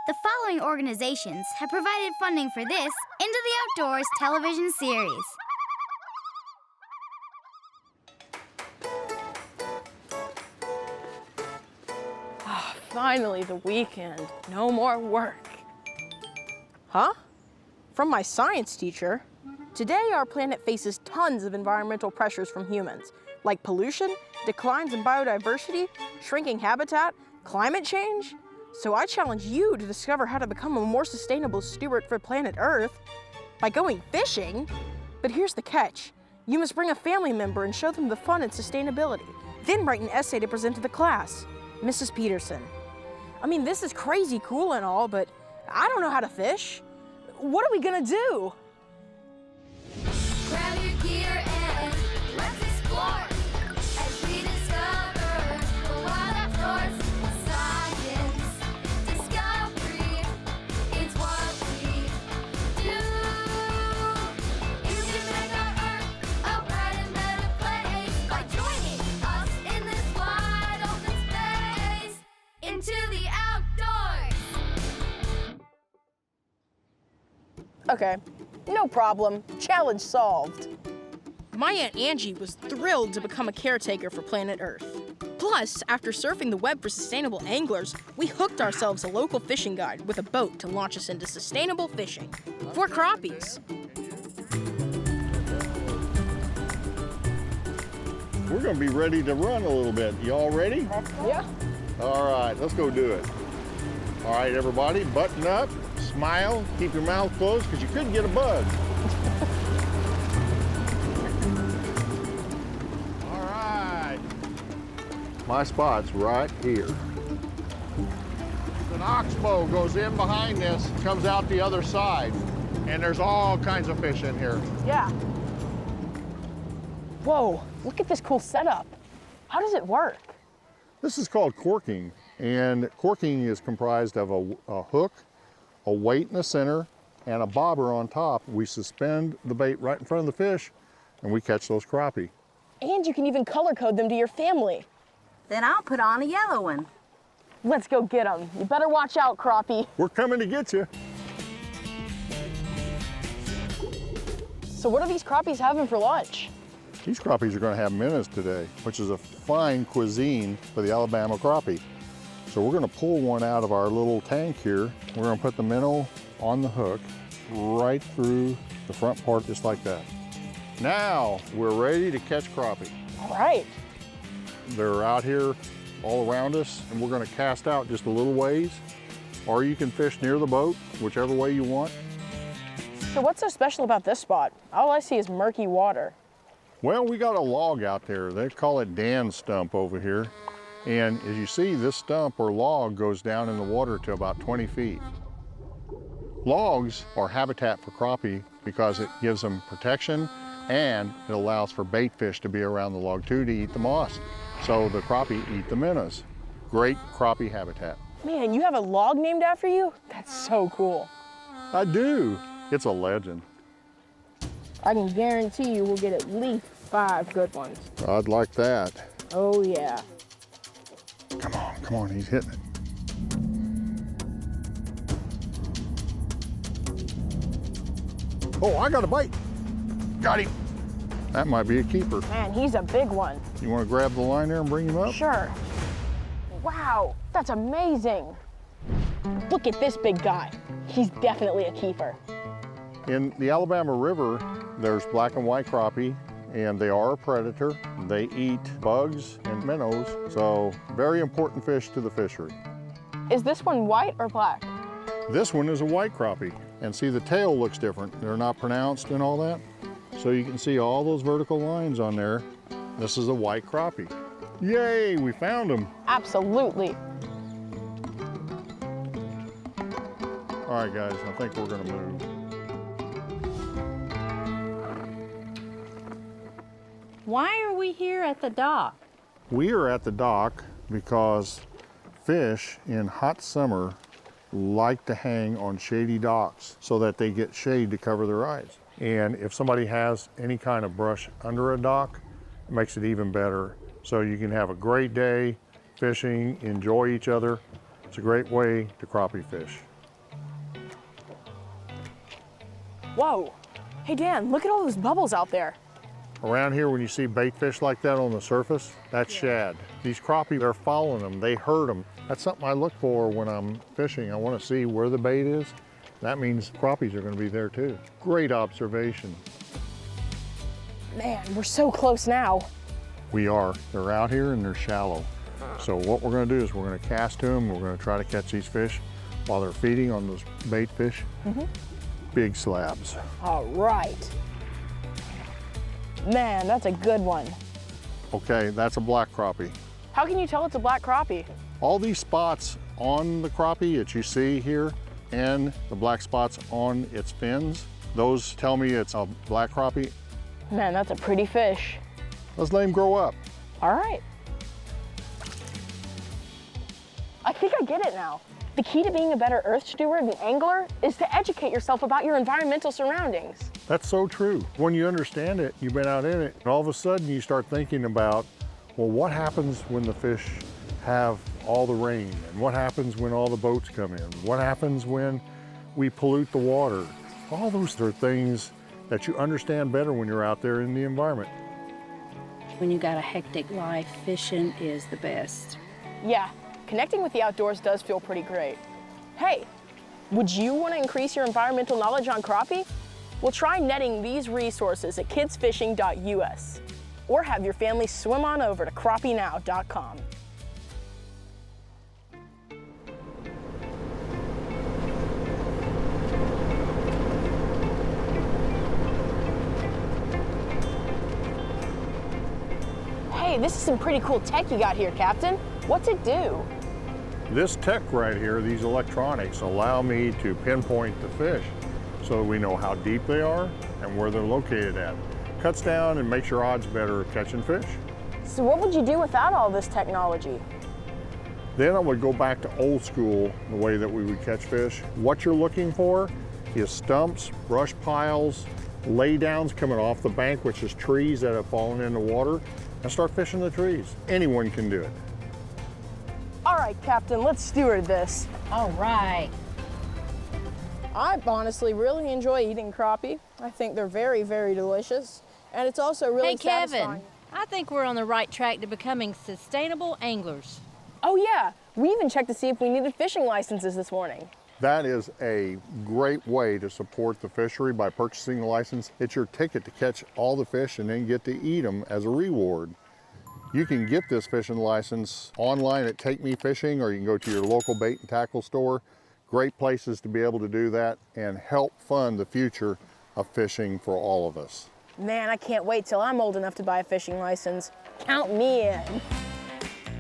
The following organizations have provided funding for this Into the Outdoors television series. Oh, finally the weekend. No more work. Huh? From my science teacher. Today our planet faces tons of environmental pressures from humans, like pollution, declines in biodiversity, shrinking habitat, climate change. So I challenge you to discover how to become a more sustainable steward for planet Earth by going fishing. But here's the catch. You must bring a family member and show them the fun and sustainability. Then write an essay to present to the class. Mrs. Peterson. I mean, this is crazy cool and all, but I don't know how to fish. What are we gonna do? Grab your gear and let's explore as we discover the wild outdoors. Science, discovery, it's what we do. You can make our Earth a bright and better place by joining us in this wide open space. Into the outdoors. Okay, no problem. Challenge solved. My Aunt Angie was thrilled to become a caretaker for planet Earth. Plus, after surfing the web for sustainable anglers, we hooked ourselves a local fishing guide with a boat to launch us into sustainable fishing. For Crappies. We're gonna be ready to run a little bit. Y'all ready? Yeah. All right, let's go do it. All right, everybody, button up, smile, keep your mouth closed because you could get a bug. All right. My spot's right here. An oxbow goes in behind this, comes out the other side, and there's all kinds of fish in here. Yeah. Whoa, look at this cool setup. How does it work? This is called corking, and corking is comprised of a hook, a weight in the center, and a bobber on top. We suspend the bait right in front of the fish, and we catch those crappie. And you can even color code them to your family. Then I'll put on a yellow one. Let's go get them. You better watch out, crappie. We're coming to get you. So what are these crappies having for lunch? These crappies are going to have minnows today, which is a fine cuisine for the Alabama crappie. So we're going to pull one out of our little tank here. We're going to put the minnow on the hook right through the front part, just like that. Now we're ready to catch crappie. All right. They're out here all around us, and we're going to cast out just a little ways, or you can fish near the boat, whichever way you want. So what's so special about this spot? All I see is murky water. Well, we got a log out there. They call it Dan stump over here. And as you see, this stump or log goes down in the water to about 20 feet. Logs are habitat for crappie because it gives them protection, and it allows for bait fish to be around the log too to eat the moss. So the crappie eat the minnows. Great crappie habitat. Man, you have a log named after you? That's so cool. I do. It's a legend. I can guarantee you we'll get at least 5 good ones. I'd like that. Oh yeah. Come on, he's hitting it. Oh, I got a bite. Got him. That might be a keeper. Man, he's a big one. You want to grab the line there and bring him up? Sure. Wow, that's amazing. Look at this big guy. He's definitely a keeper. In the Alabama River, there's black and white crappie, and they are a predator. They eat bugs and minnows, so very important fish to the fishery. Is this one white or black? This one is a white crappie, and see the tail looks different. They're not pronounced and all that. So you can see all those vertical lines on there. This is a white crappie. Yay, we found them. Absolutely. All right, guys, I think we're gonna move. Why are we here at the dock? We are at the dock because fish in hot summer like to hang on shady docks so that they get shade to cover their eyes. And if somebody has any kind of brush under a dock, it makes it even better. So you can have a great day fishing, enjoy each other. It's a great way to crappie fish. Whoa. Hey, Dan, look at all those bubbles out there. Around here, when you see bait fish like that on the surface, that's shad. These crappie, they're following them, they herd them. That's something I look for when I'm fishing. I want to see where the bait is. That means crappies are going to be there too. Great observation. Man, we're so close now. We are. They're out here and they're shallow. So what we're going to do is we're going to cast to them. We're going to try to catch these fish while they're feeding on those bait fish. Big slabs. All right. Man, that's a good one. Okay, that's a black crappie. How can you tell it's a black crappie? All these spots on the crappie that you see here and the black spots on its fins, those tell me it's a black crappie. Man, that's a pretty fish. Let's let him grow up. All right. I think I get it now. The key to being a better earth steward and angler is to educate yourself about your environmental surroundings. That's so true. When you understand it, you've been out in it, and all of a sudden you start thinking about, well, what happens when the fish have all the rain? And what happens when all the boats come in? What happens when we pollute the water? All those are things that you understand better when you're out there in the environment. When you got a hectic life, fishing is the best. Yeah, connecting with the outdoors does feel pretty great. Hey, would you want to increase your environmental knowledge on crappie? Well, try netting these resources at kidsfishing.us or have your family swim on over to crappienow.com. Hey, this is some pretty cool tech you got here, Captain. What's it do? This tech right here, these electronics, allow me to pinpoint the fish so that we know how deep they are and where they're located at. Cuts down and makes your odds better of catching fish. So what would you do without all this technology? Then I would go back to old school, the way that we would catch fish. What you're looking for is stumps, brush piles, laydowns coming off the bank, which is trees that have fallen in the water, and start fishing the trees. Anyone can do it. All right, Captain, let's steward this. All right. I honestly really enjoy eating crappie. I think they're very, very delicious. And it's also really Hey, Kevin, satisfying. I think we're on the right track to becoming sustainable anglers. Oh yeah, we even checked to see if we needed fishing licenses this morning. That is a great way to support the fishery by purchasing a license. It's your ticket to catch all the fish and then get to eat them as a reward. You can get this fishing license online at Take Me Fishing, or you can go to your local bait and tackle store. Great places to be able to do that and help fund the future of fishing for all of us. Man, I can't wait till I'm old enough to buy a fishing license. Count me in.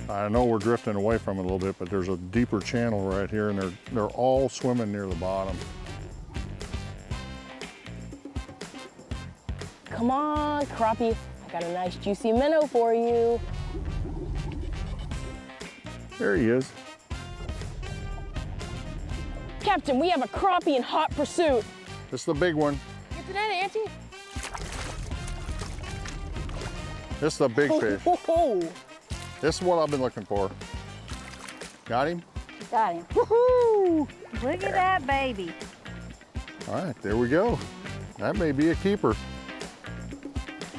I know we're drifting away from it a little bit, but there's a deeper channel right here, and they're all swimming near the bottom. Come on, crappie. I got a nice juicy minnow for you. There he is. Captain, we have a crappie in hot pursuit. This is the big one. Get to that, Auntie. This is the big fish. Oh. This is what I've been looking for. Got him? Got him. Woohoo! Look at that baby. All right, there we go. That may be a keeper.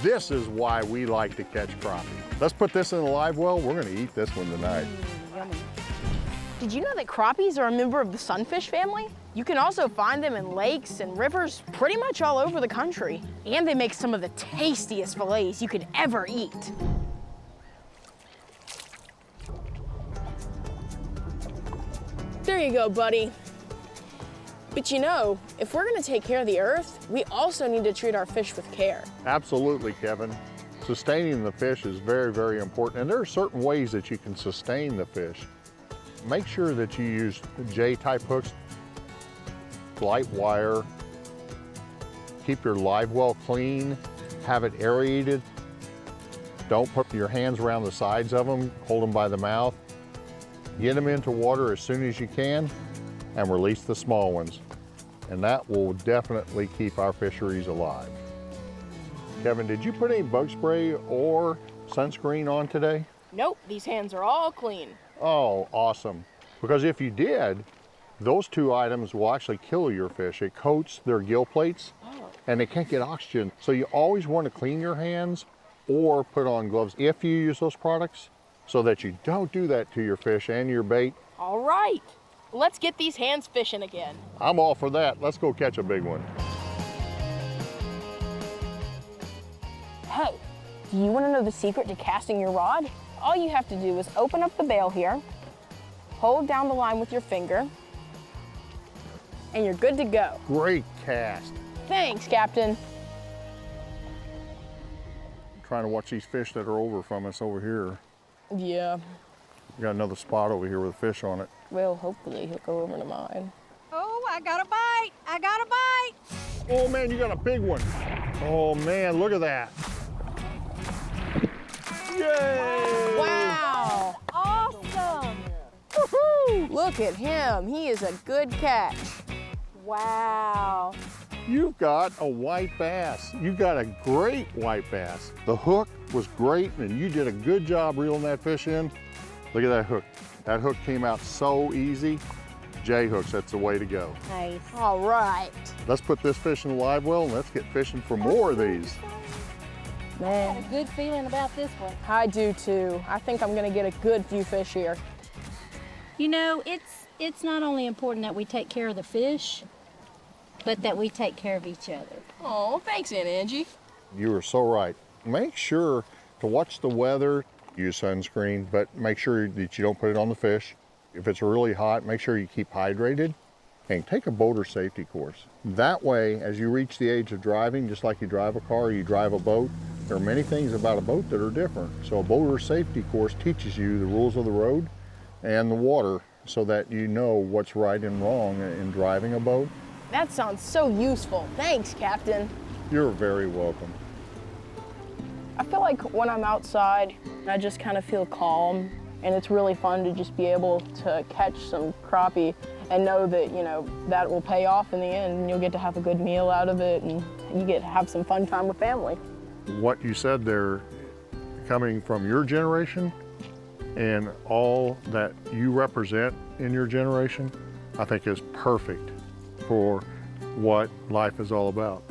This is why we like to catch crappie. Let's put this in a live well. We're gonna eat this one tonight. Yummy. Did you know that crappies are a member of the sunfish family? You can also find them in lakes and rivers pretty much all over the country. And they make some of the tastiest fillets you could ever eat. There you go, buddy. But you know, if we're gonna take care of the earth, we also need to treat our fish with care. Absolutely, Kevin. Sustaining the fish is very, very important. And there are certain ways that you can sustain the fish. Make sure that you use J-type hooks, light wire, keep your live well clean, have it aerated. Don't put your hands around the sides of them, hold them by the mouth. Get them into water as soon as you can and release the small ones. And that will definitely keep our fisheries alive. Kevin, did you put any bug spray or sunscreen on today? Nope, these hands are all clean. Oh, awesome. Because if you did, Those two items will actually kill your fish. It coats their gill plates and they can't get oxygen. So you always want to clean your hands or put on gloves if you use those products so that you don't do that to your fish and your bait. All right, let's get these hands fishing again. I'm all for that. Let's go catch a big one. Hey, do you want to know the secret to casting your rod? All you have to do is open up the bail here, hold down the line with your finger, and you're good to go. Great cast. Thanks, Captain. I'm trying to watch these fish that are over from us over here. Yeah, We got another spot over here with a fish on it. well, hopefully he'll go over to mine. Oh, I got a bite. I got a bite. Oh man, you got a big one. Oh man, look at that. Yay! Wow, awesome. Woohoo! Look at him, he is a good catch. Wow. You've got a white bass. You got a great white bass. The hook was great and you did a good job reeling that fish in. Look at that hook. That hook came out so easy. J hooks, that's the way to go. Nice. All right. Let's put this fish in the live well and let's get fishing for more of these. I Man, have a good feeling about this one. I do too. I think I'm gonna get a good few fish here. You know, it's not only important that we take care of the fish, but that we take care of each other. Oh, thanks, Aunt Angie. You are so right. Make sure to watch the weather, use sunscreen, but make sure that you don't put it on the fish. If it's really hot, make sure you keep hydrated and take a boater safety course. That way, as you reach the age of driving, just like you drive a car, you drive a boat, there are many things about a boat that are different. So a boater safety course teaches you the rules of the road and the water so that you know what's right and wrong in driving a boat. That sounds so useful. Thanks, Captain. You're very welcome. I feel like when I'm outside, I just kind of feel calm, and it's really fun to just be able to catch some crappie and know that, you know, that will pay off in the end, and you'll get to have a good meal out of it, and you get to have some fun time with family. What you said there, coming from your generation and all that you represent in your generation, I think is perfect for what life is all about.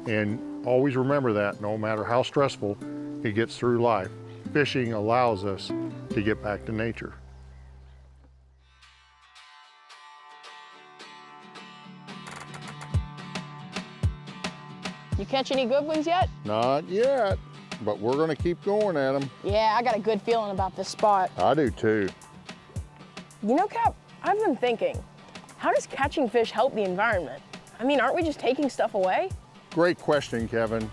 And always remember that no matter how stressful it gets through life, fishing allows us to get back to nature. You catch any good ones yet? Not yet, but we're gonna keep going at them. Yeah, I got a good feeling about this spot. I do too. You know, Cap, I've been thinking, how does catching fish help the environment? I mean, aren't we just taking stuff away? Great question, Kevin.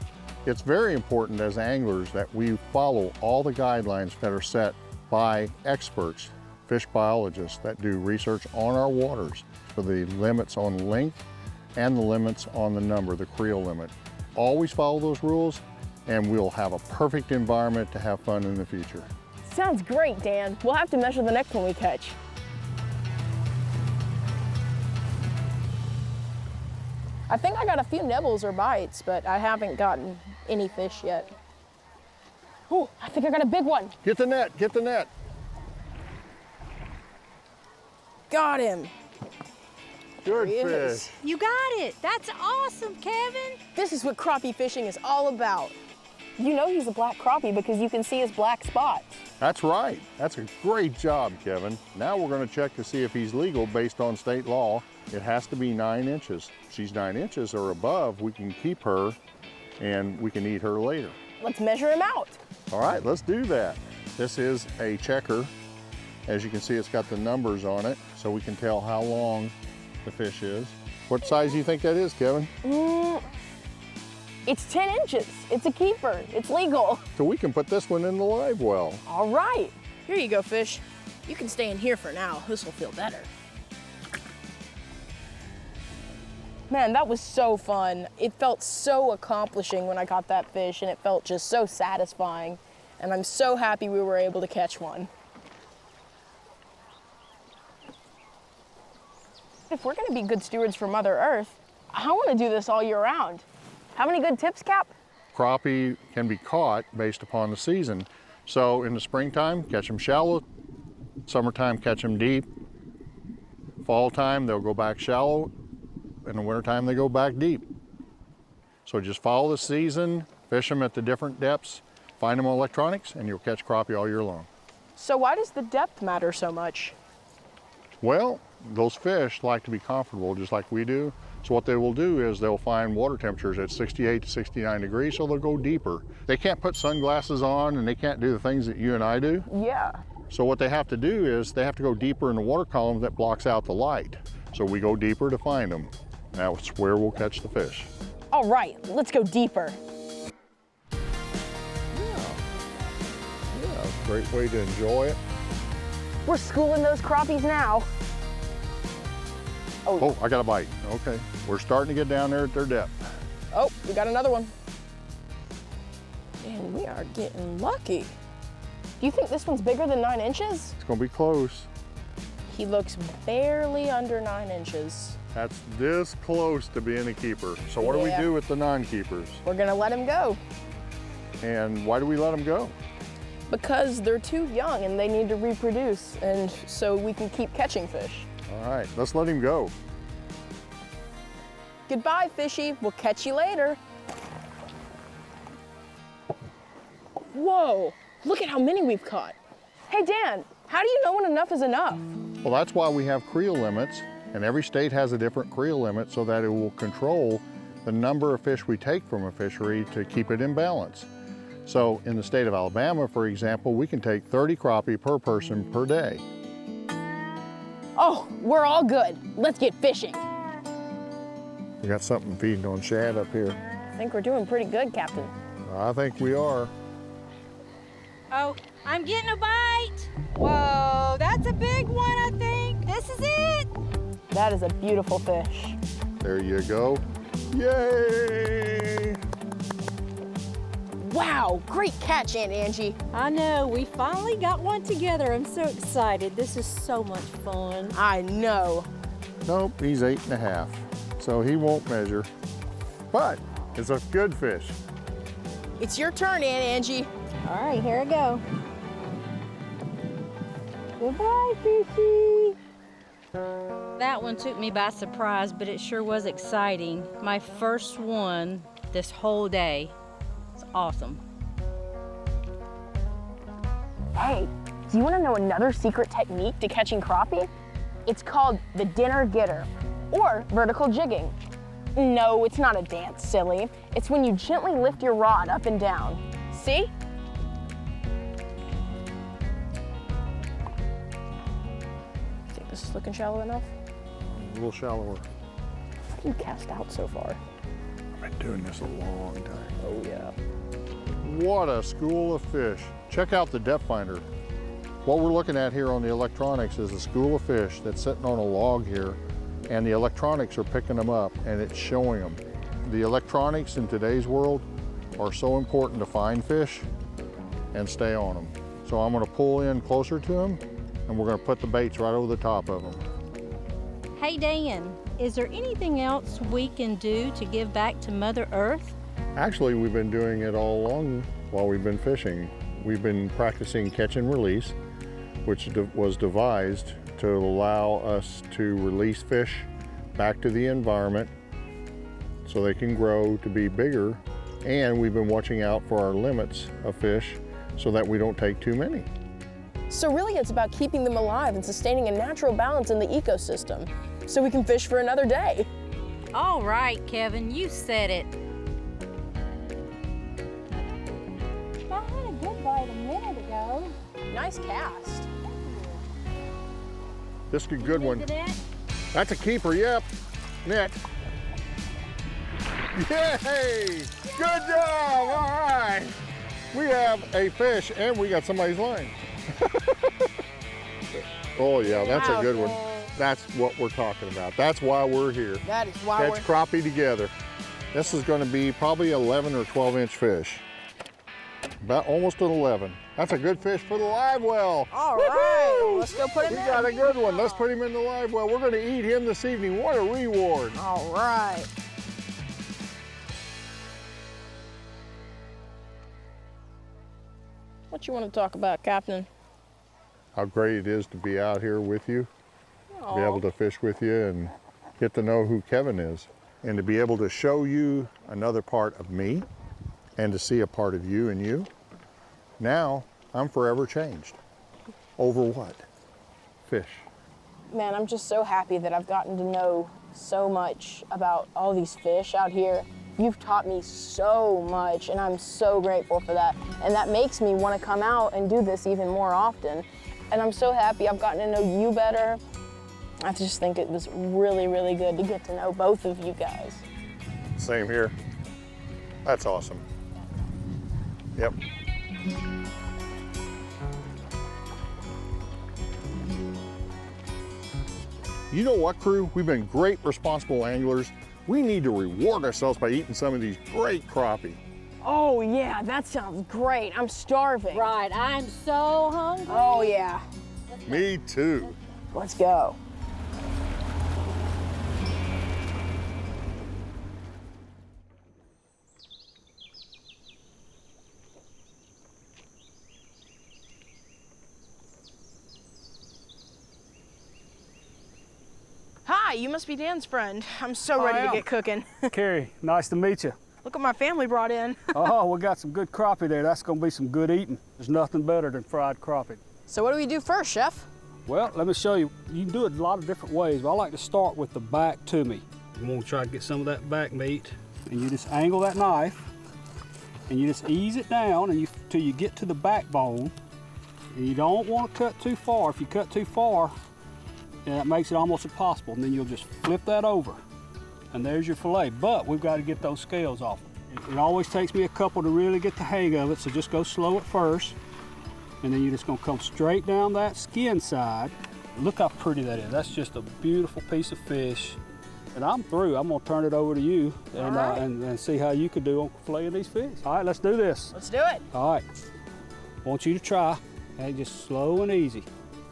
It's very important as anglers that we follow all the guidelines that are set by experts, fish biologists that do research on our waters for the limits on length and the limits on the number, the creel limit. Always follow those rules and we'll have a perfect environment to have fun in the future. Sounds great, Dan. We'll have to measure the next one we catch. I think I got a few nibbles or bites, but I haven't gotten any fish yet. Oh, I think I got a big one. Get the net, get the net. Got him. Good There he fish. is. You got it. That's awesome, Kevin. This is what crappie fishing is all about. You know he's a black crappie because you can see his black spots. That's right. That's a great job, Kevin. Now we're going to check to see if he's legal based on state law. It has to be 9 inches. If she's 9 inches or above, we can keep her and we can eat her later. Let's measure him out. All right, let's do that. This is a checker. As you can see, it's got the numbers on it, so we can tell how long the fish is. What size do you think that is, Kevin? It's 10 inches. It's a keeper. It's legal. So we can put this one in the live well. All right. Here you go, fish. You can stay in here for now. This will feel better. Man, that was so fun. It felt so accomplishing when I caught that fish, and it felt just so satisfying. And I'm so happy we were able to catch one. If we're gonna be good stewards for Mother Earth, I wanna do this all year round. Have any good tips, Cap? Crappie can be caught based upon the season. So in the springtime, catch them shallow. Summertime, catch them deep. Fall time, they'll go back shallow. In the wintertime, they go back deep. So just follow the season, fish them at the different depths, find them on electronics, and you'll catch crappie all year long. So why does the depth matter so much? Well, those fish like to be comfortable just like we do. So what they will do is they'll find water temperatures at 68 to 69 degrees, so they'll go deeper. They can't put sunglasses on and they can't do the things that you and I do. Yeah. So what they have to do is they have to go deeper in the water column that blocks out the light. So we go deeper to find them. That's where we'll catch the fish. All right, let's go deeper. Yeah, great way to enjoy it. We're schooling those crappies now. Oh, I got a bite. Okay, we're starting to get down there at their depth. Oh, we got another one. Man, we are getting lucky. Do you think this one's bigger than 9 inches? It's gonna be close. He looks barely under 9 inches. That's this close to being a keeper. So what do we Yeah. do with the non-keepers? We're gonna let him go And why do we let them go? because they're too young and they need to reproduce, and so we can keep catching fish. All right, let's let him go. Goodbye, fishy. We'll catch you later. Whoa, look at how many we've caught. Hey, Dan, how do you know when enough is enough? Well, that's why we have creel limits, and every state has a different creel limit so that it will control the number of fish we take from a fishery to keep it in balance. So in the state of Alabama, for example, we can take 30 crappie per person per day. Oh, we're all good. Let's get fishing. We got something feeding on shad up here. I think we're doing pretty good, Captain. I think we are. Oh, I'm getting a bite. Whoa, that's a big one, I think. This is it. That is a beautiful fish. There you go. Yay! Wow, great catch, Aunt Angie. I know, we finally got one together. I'm so excited. This is so much fun. I know. Nope, he's 8.5, so he won't measure. But it's a good fish. It's your turn, Aunt Angie. All right, here I go. Goodbye, fishy. That one took me by surprise, but it sure was exciting. My first one this whole day. It's awesome. Hey, do you want to know another secret technique to catching crappie? It's called the dinner getter, or vertical jigging. No, it's not a dance, silly. It's when you gently lift your rod up and down. See? Think this is looking shallow enough? A little shallower. How do you cast out so far? I've been doing this a long time. Oh yeah. What a school of fish. Check out the depth finder. What we're looking at here on the electronics is a school of fish that's sitting on a log here, and the electronics are picking them up and it's showing them. The electronics in today's world are so important to find fish and stay on them. So I'm gonna pull in closer to them and we're gonna put the baits right over the top of them. Hey, Dan, is there anything else we can do to give back to Mother Earth? Actually, we've been doing it all along while we've been fishing. We've been practicing catch and release, which was devised to allow us to release fish back to the environment so they can grow to be bigger. And we've been watching out for our limits of fish so that we don't take too many. So really it's about keeping them alive and sustaining a natural balance in the ecosystem so we can fish for another day. All right, Kevin, you said it. I had a good bite a minute ago. Nice cast. This is a good one. Is it? That's a keeper, yep. Net. Yay! Good job, all right. We have a fish and we got somebody's line. Oh yeah, that's a good one. That's what we're talking about. That's why we're here. That is why Catch crappie together. This is gonna be probably 11 or 12-inch fish. About almost an 11. That's a good fish for the live well. All right, let's go put him We in. got a good one. Let's put him in the live well. We're gonna eat him this evening. What a reward. All right. What you want to talk about, Captain? How great it is to be out here with you. be able to fish with you and get to know who Kevin is, and to be able to show you another part of me and to see a part of you and you. Now I'm forever changed. Over what? Fish. Man, I'm just so happy that I've gotten to know so much about all these fish out here. You've taught me so much, and I'm so grateful for that. And that makes me want to come out and do this even more often. And I'm so happy I've gotten to know you better. I just think it was really, really good to get to know both of you guys. Same here. That's awesome. Yep. You know what, crew? We've been great responsible anglers. We need to reward ourselves by eating some of these great crappie. Oh yeah, that sounds great. I'm starving. Right, I'm so hungry. Oh yeah. Me too. Let's go. Hi, you must be Dan's friend. I'm so ready to get cooking. Carrie, nice to meet you. Look what my family brought in. Oh, we got some good crappie there. That's gonna be some good eating. There's nothing better than fried crappie. So what do we do first, Chef? Well, let me show you. You can do it a lot of different ways, but I like to start with the back to me. You wanna try to get some of that back meat, and you just angle that knife, and you just ease it down till you get to the backbone. And you don't want to cut too far. If you cut too far, that makes it almost impossible, and then you'll just flip that over. And there's your fillet, but we've got to get those scales off. It always takes me a couple to really get the hang of it, so just go slow at first. And then you're just gonna come straight down that skin side. Look how pretty that is. That's just a beautiful piece of fish. And I'm through. I'm gonna turn it over to you and, and see how you could do on filleting these fish. All right, let's do this. Let's do it. All right, I want you to try, okay, just slow and easy.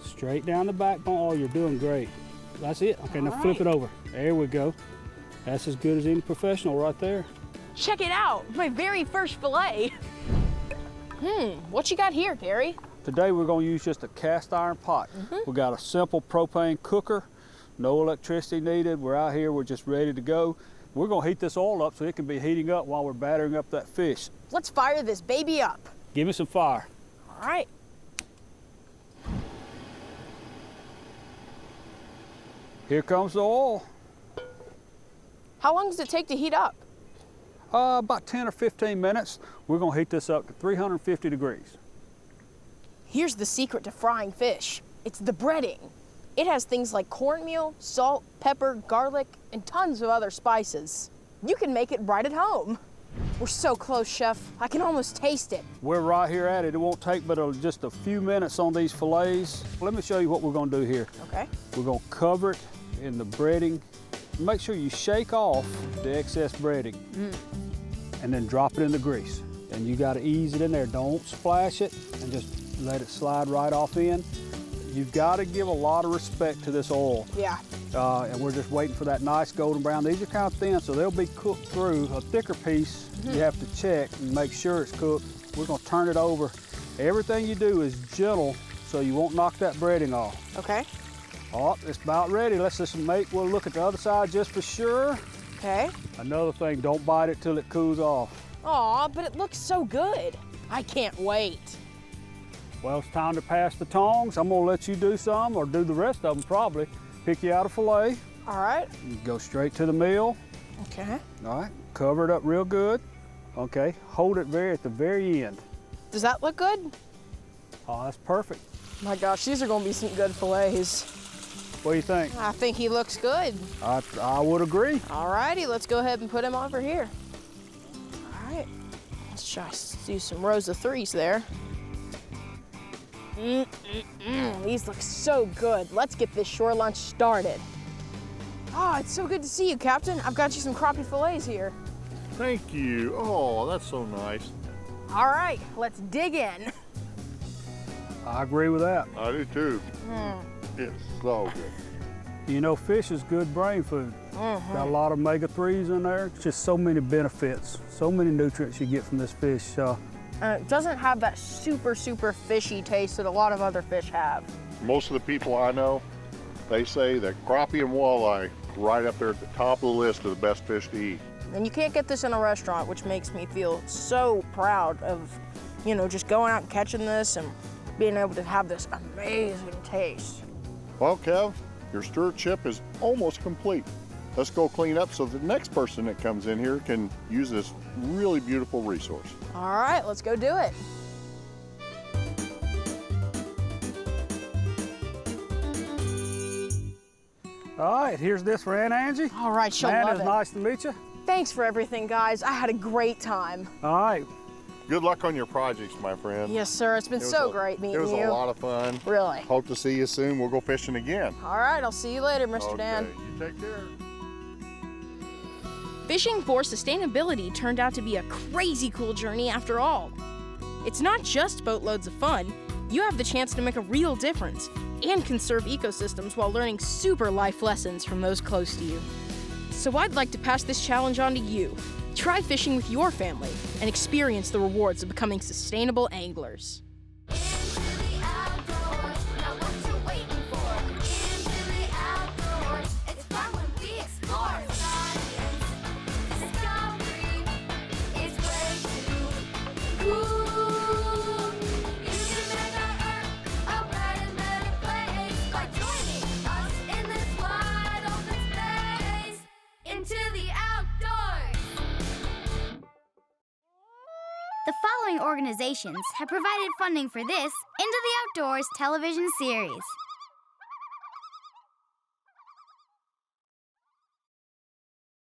Straight down the backbone. Oh, you're doing great. That's it. Okay, now flip it over. There we go. That's as good as any professional right there. Check it out, my very first fillet. What you got here, Gary? Today we're gonna use just a cast iron pot. We got a simple propane cooker, no electricity needed. We're out here, we're just ready to go. We're gonna heat this oil up so it can be heating up while we're battering up that fish. Let's fire this baby up. Give me some fire. All right. Here comes the oil. How long does it take to heat up? About 10 or 15 minutes. We're gonna heat this up to 350 degrees. Here's the secret to frying fish. It's the breading. It has things like cornmeal, salt, pepper, garlic, and tons of other spices. You can make it right at home. We're so close, Chef. I can almost taste it. We're right here at it. It won't take but just a few minutes on these fillets. Let me show you what we're gonna do here. Okay. We're gonna cover it in the breading. Make sure you shake off the excess breading and then drop it in the grease. And you gotta ease it in there. Don't splash it and just let it slide right off in. You've gotta give a lot of respect to this oil. Yeah. And we're just waiting for that nice golden brown. These are kind of thin, so they'll be cooked through. A thicker piece, you have to check and make sure it's cooked. We're gonna turn it over. Everything you do is gentle so you won't knock that breading off. Okay. Oh, it's about ready. Let's just we'll look at the other side just for sure. Okay. Another thing, don't bite it till it cools off. Aw, but it looks so good. I can't wait. Well, it's time to pass the tongs. I'm gonna let you do some, or do the rest of them probably. Pick you out a fillet. All right. You go straight to the meal. Okay. All right, cover it up real good. Okay, hold it at the very end. Does that look good? Oh, that's perfect. My gosh, these are gonna be some good fillets. What do you think? I think he looks good. I would agree. All righty, let's go ahead and put him over here. All right, let's try to do some rows of threes there. These look so good. Let's get this shore lunch started. Oh, it's so good to see you, Captain. I've got you some crappie fillets here. Thank you. Oh, that's so nice. All right, let's dig in. I agree with that. I do too. It's so good. You know, fish is good brain food. Got a lot of omega-3s in there. It's just so many benefits, so many nutrients you get from this fish. It doesn't have that super fishy taste that a lot of other fish have. Most of the people I know They say that crappie and walleye right up there at the top of the list of the best fish to eat. And you can't get this in a restaurant, which makes me feel so proud of, you know, just going out and catching this and being able to have this amazing taste. Well, Kev, your stewardship is almost complete. Let's go clean up so the next person that comes in here can use this really beautiful resource. All right, let's go do it. All right, here's this for Aunt Angie. All right, she'll Man, love it's it. nice to meet you. Thanks for everything, guys. I had a great time. All right. Good luck on your projects, my friend. Yes, sir. It's been so great meeting you. It was a lot of fun. Really. Hope to see you soon. We'll go fishing again. All right, I'll see you later, Mr. Dan. Okay, you take care. Fishing for sustainability turned out to be a crazy cool journey after all. It's not just boatloads of fun. You have the chance to make a real difference and conserve ecosystems while learning super life lessons from those close to you. So I'd like to pass this challenge on to you. Try fishing with your family and experience the rewards of becoming sustainable anglers. Into the outdoors, now what you waiting for? Into the outdoors, it's fun when we explore. Science, discovery, it's way too cool. You can make our Earth a brighter, better place by joining us in this wide open space. Into the outdoors. The following organizations have provided funding for this Into the Outdoors television series.